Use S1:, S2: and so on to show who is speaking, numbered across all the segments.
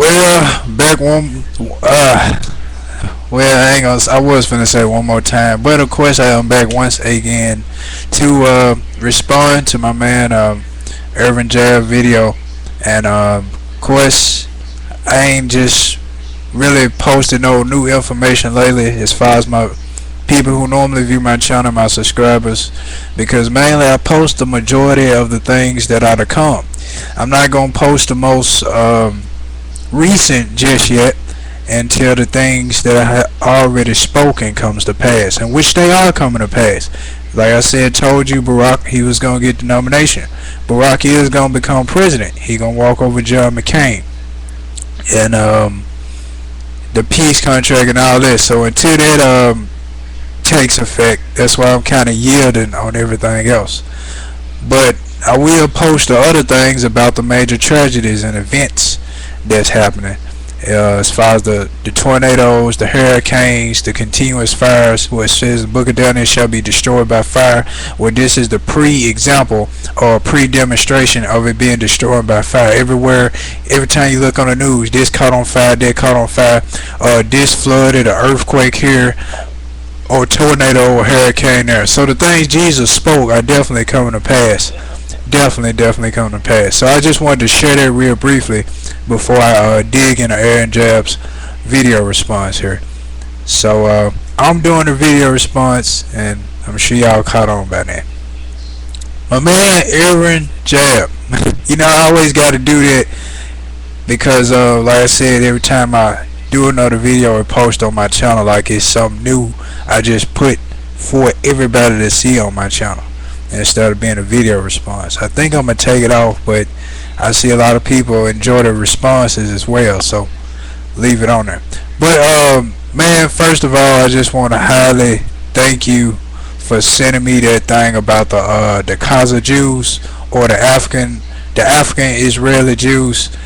S1: Well, back one. Well, I ain't gonna. I was finna say one more time, but of course I am back once again to respond to my man Irvin Jab video, and of course I ain't just really posted no new information lately as far as my people who normally view my channel, my subscribers, because mainly I post the majority of the things that are to come. I'm not gonna post the most recent just yet until the things that I have already spoken comes to pass, and which they are coming to pass. Like I said, told you Barack he was gonna get the nomination. Barack is gonna become president. He gonna walk over John McCain, and the peace contract and all this. So until that takes effect, that's why I'm kind of yielding on everything else. But I will post the other things about the major tragedies and events that's happening, as far as the tornadoes, the hurricanes, the continuous fires, where it says the book of Daniel shall be destroyed by fire, where this is the pre-example or pre-demonstration of it being destroyed by fire. Everywhere, every time you look on the news, this caught on fire, that caught on fire, this flooded, an earthquake here, or tornado or hurricane there. So the things Jesus spoke are definitely coming to pass. Definitely coming to pass. So I just wanted to share that real briefly before I dig into Aaron Jab's video response here. So I'm doing the video response, and I'm sure y'all caught on by that. My man Aaron Jab, you know, I always got to do that because like I said, every time I do another video or post on my channel, like it's something new, I just put for everybody to see on my channel instead of being a video response. I think I'm gonna take it off, but I see a lot of people enjoy the responses as well, so leave it on there. But man, first of all, I just want to highly thank you for sending me that thing about the Gaza Jews, or the African Israeli Jews.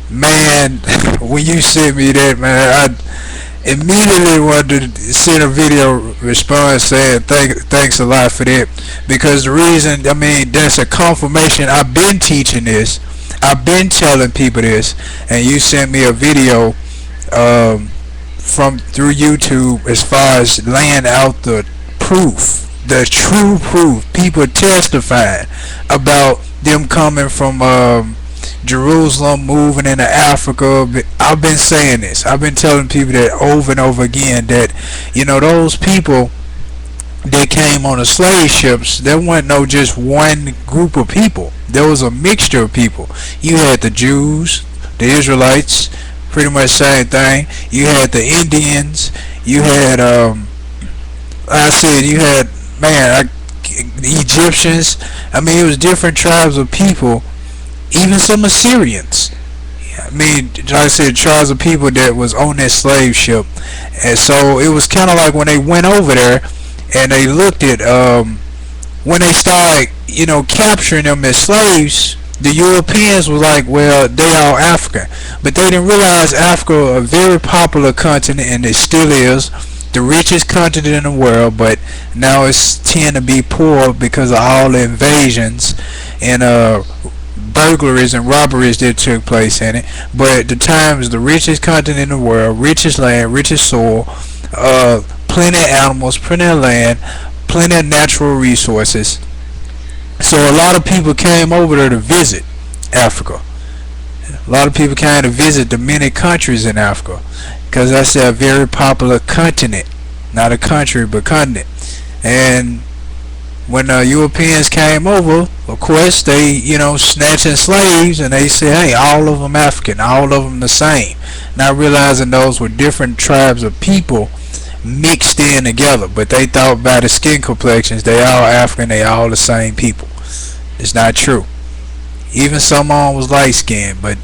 S1: Man, when you sent me that, man, I immediately wanted to send a video response saying thanks a lot for that, because the reason, I mean, that's a confirmation. I've been teaching this, I've been telling people this, and you sent me a video from through YouTube as far as laying out the proof, the true proof, people testifying about them coming from Jerusalem, moving into Africa. I've been saying this. I've been telling people that over and over again, that, you know, those people that came on the slave ships, there wasn't no just one group of people. There was a mixture of people. You had the Jews, the Israelites, pretty much same thing. You had the Indians. You had I said you had, man, the Egyptians. I mean, it was different tribes of people. Even some Assyrians. I mean, like I said, tribes of people that was on that slave ship. And so it was kind of like when they went over there and they looked at when they started, you know, capturing them as slaves, the Europeans was like, well, they are African. But they didn't realize Africa, a very popular continent, and it still is the richest continent in the world, but now it's tend to be poor because of all the invasions and burglaries and robberies that took place in it. But at the time, it was the richest continent in the world, richest land, richest soil, plenty of animals, plenty of land, plenty of natural resources. So a lot of people came over there to visit Africa. A lot of people came to visit the many countries in Africa, because that's a very popular continent, not a country but continent. And when Europeans came over, of course, they, you know, snatching slaves, and they said, hey, all of them African, all of them the same, not realizing those were different tribes of people mixed in together. But they thought by the skin complexions, they all African, they all the same people. It's not true. Even some on was light skinned, but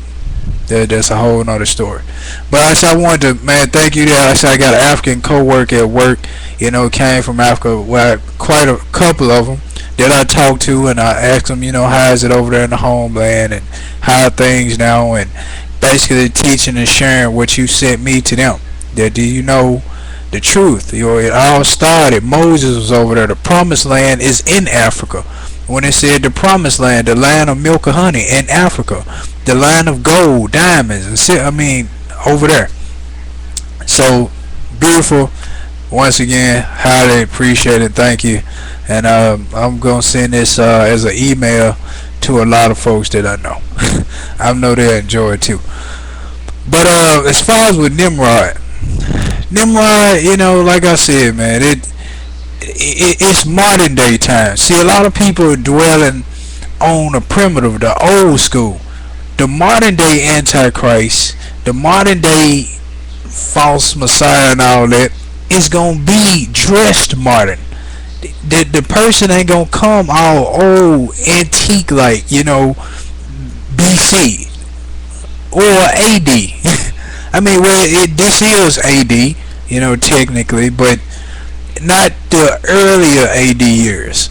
S1: that's a whole nother story. But I wanted to, man, thank you. I said I got an African co-worker at work, you know, came from Africa. Well, quite a couple of them that I talked to, and I asked them, you know, how is it over there in the homeland, and how are things now, and basically teaching and sharing what you sent me to them. That, do you know the truth? You know, it all started, Moses was over there. The promised land is in Africa. when it said the promised land, the land of milk and honey in Africa, the land of gold, diamonds, I mean, over there. So beautiful. Once again, highly appreciate it. Thank you. And I'm gonna send this as an email to a lot of folks that I know. I know they enjoy it too. But as far as with Nimrod, like I said, man, it's modern day time. See, a lot of people are dwelling on the primitive, the old school, the modern day Antichrist, the modern day false Messiah, and all that is gonna be dressed modern. The person ain't gonna come all old, antique, like BC or AD. I mean, well, this is AD, technically, but not the earlier AD years,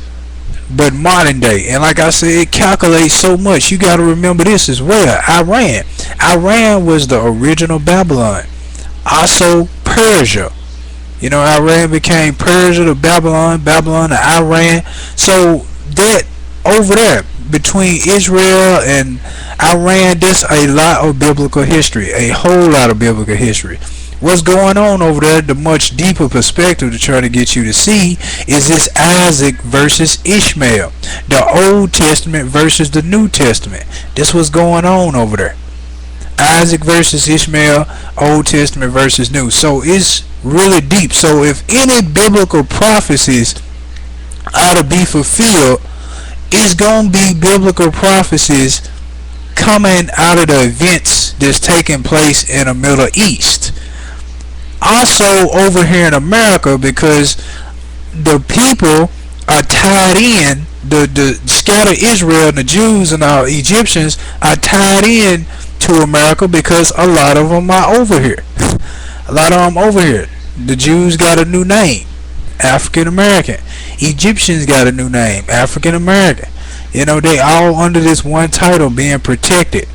S1: but modern day. And like I said, it calculates so much. You got to remember this as well. Iran was the original Babylon. Also Persia. Iran became Persia to Babylon, Babylon to Iran. So that over there between Israel and Iran, there's a lot of biblical history, a whole lot of biblical history. What's going on over there, the much deeper perspective to try to get you to see, is this Isaac versus Ishmael, the Old Testament versus the New Testament. This what's going on over there. Isaac versus Ishmael, Old Testament versus New. So it's really deep. So if any biblical prophecies are to be fulfilled, it's going to be biblical prophecies coming out of the events that's taking place in the Middle East. Also over here in America, because the people are tied in, the scattered Israel and the Jews and our Egyptians are tied in to America because a lot of them are over here. A lot of them over here. The Jews got a new name, African American. Egyptians got a new name, African American. They all under this one title, being protected.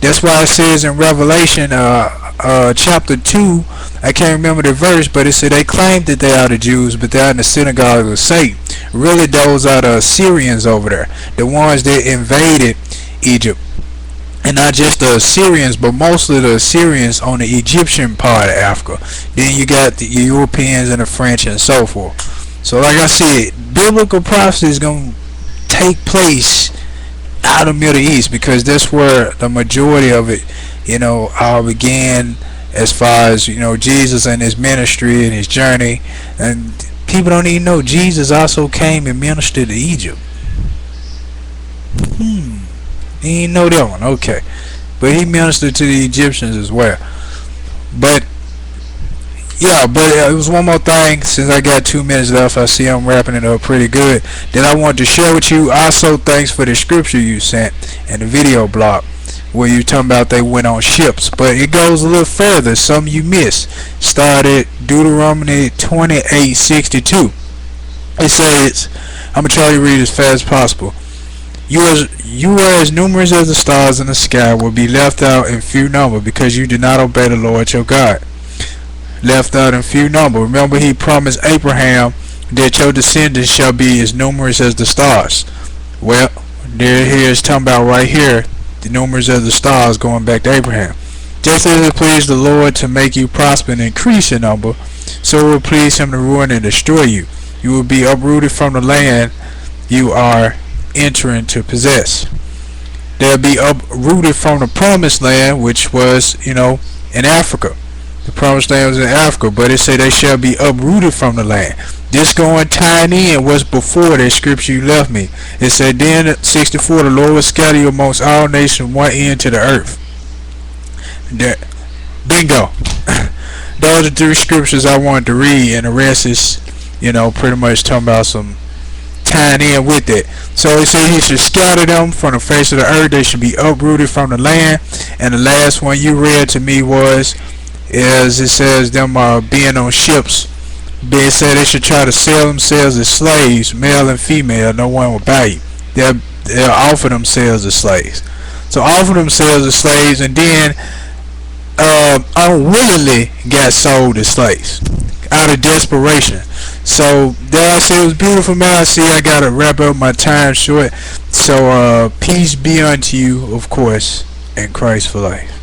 S1: That's why it says in Revelation chapter 2, I can't remember the verse, but it said they claim that they are the Jews, but they're in the synagogue of Satan. Really, those are the Assyrians over there, the ones that invaded Egypt. And not just the Assyrians, but mostly the Assyrians on the Egyptian part of Africa. Then you got the Europeans and the French and so forth. So like I said, biblical prophecy is going to take place out of the Middle East, because that's where the majority of it, all began, as far as, Jesus and his ministry and his journey. And people don't even know Jesus also came and ministered to Egypt. You ain't know that one, okay. But he ministered to the Egyptians as well. But yeah, but it was one more thing. Since I got 2 minutes left, I see I'm wrapping it up pretty good, that I want to share with you. Also, thanks for the scripture you sent and the video blog where you talking about they went on ships. But it goes a little further. Some you missed. Started Deuteronomy 28:62. It says, I'm going to try to read as fast as possible. You are as numerous as the stars in the sky, will be left out in few number, because you did not obey the Lord your God. Left out in few number. Remember, he promised Abraham that your descendants shall be as numerous as the stars. Well, here is talking about right here, the numerous as the stars, going back to Abraham. Just as it pleased the Lord to make you prosper and increase your number, so it will please him to ruin and destroy you. You will be uprooted from the land you are entering to possess. They'll be uprooted from the promised land, which was, in Africa. The promised land was in Africa, but it said they shall be uprooted from the land. This going tying in what's before that scripture you left me. It said, then 64, the Lord will scatter you amongst all nations, one end to the earth. Bingo. Those are the 3 scriptures I wanted to read, and the rest is, pretty much talking about some tying in with it. So it said he should scatter them from the face of the earth. They should be uprooted from the land. And the last one you read to me is it says them being on ships. They said they should try to sell themselves as slaves, male and female. No one will buy you. They'll offer themselves as slaves. So offer themselves as slaves, and then unwillingly got sold as slaves out of desperation. So there I say it was beautiful, man. I see I gotta wrap up my time short. So peace be unto you, of course, and Christ for life.